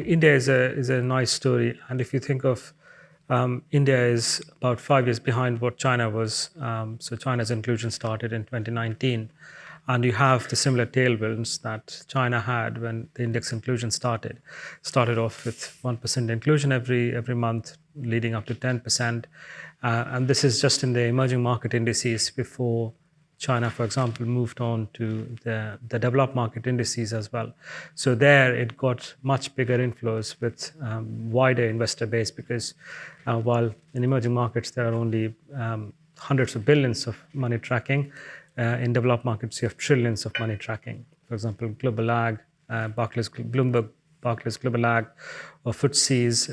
India is a nice story, and if you think of India is about 5 years behind what China was. So China's inclusion started in 2019, and you have the similar tailwinds that China had when the index inclusion started. Started off with 1% inclusion every month, leading up to 10%, and this is just in the emerging market indices before China, for example, moved on to the developed market indices as well. So there it got much bigger inflows with wider investor base because while in emerging markets there are only hundreds of billions of money tracking, in developed markets you have trillions of money tracking. For example, Global Ag, Bloomberg Barclays Global Ag, or FTSE's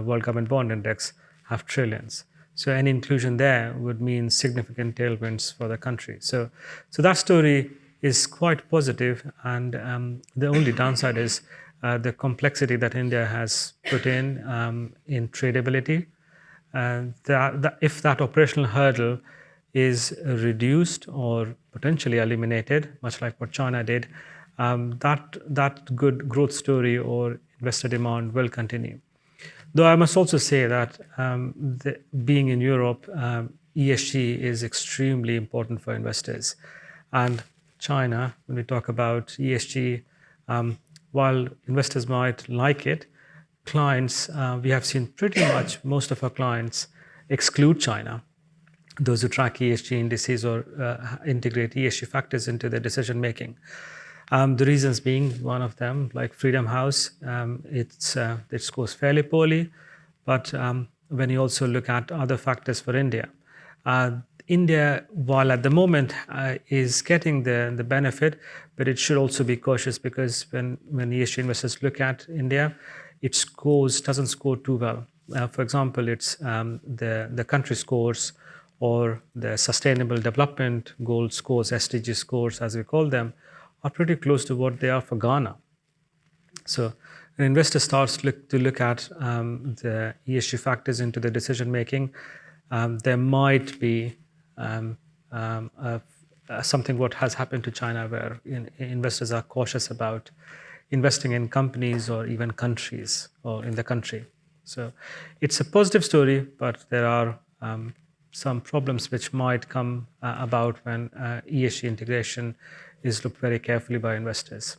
World Government Bond Index have trillions. So any inclusion there would mean significant tailwinds for the country. So that story is quite positive, and the only downside is the complexity that India has put in tradability. If that operational hurdle is reduced or potentially eliminated, much like what China did, that good growth story or investor demand will continue. Though I must also say that being in Europe, ESG is extremely important for investors. And China, when we talk about ESG, while investors might like it, clients, we have seen pretty much most of our clients exclude China. Those who track ESG indices or integrate ESG factors into their decision making. The reasons being, one of them, like Freedom House, it scores fairly poorly. But when you also look at other factors for India, India, while at the moment is getting the benefit, but it should also be cautious because when ESG investors look at India, it doesn't score too well. For example, it's the country scores or the Sustainable Development Goal scores, SDG scores as we call them, are pretty close to what they are for Ghana. So an investor starts to look at the ESG factors into the decision making. There might be something what has happened to China where investors are cautious about investing in companies or even countries or in the country. So it's a positive story, but there are some problems which might come about when ESG integration is looked very carefully by investors.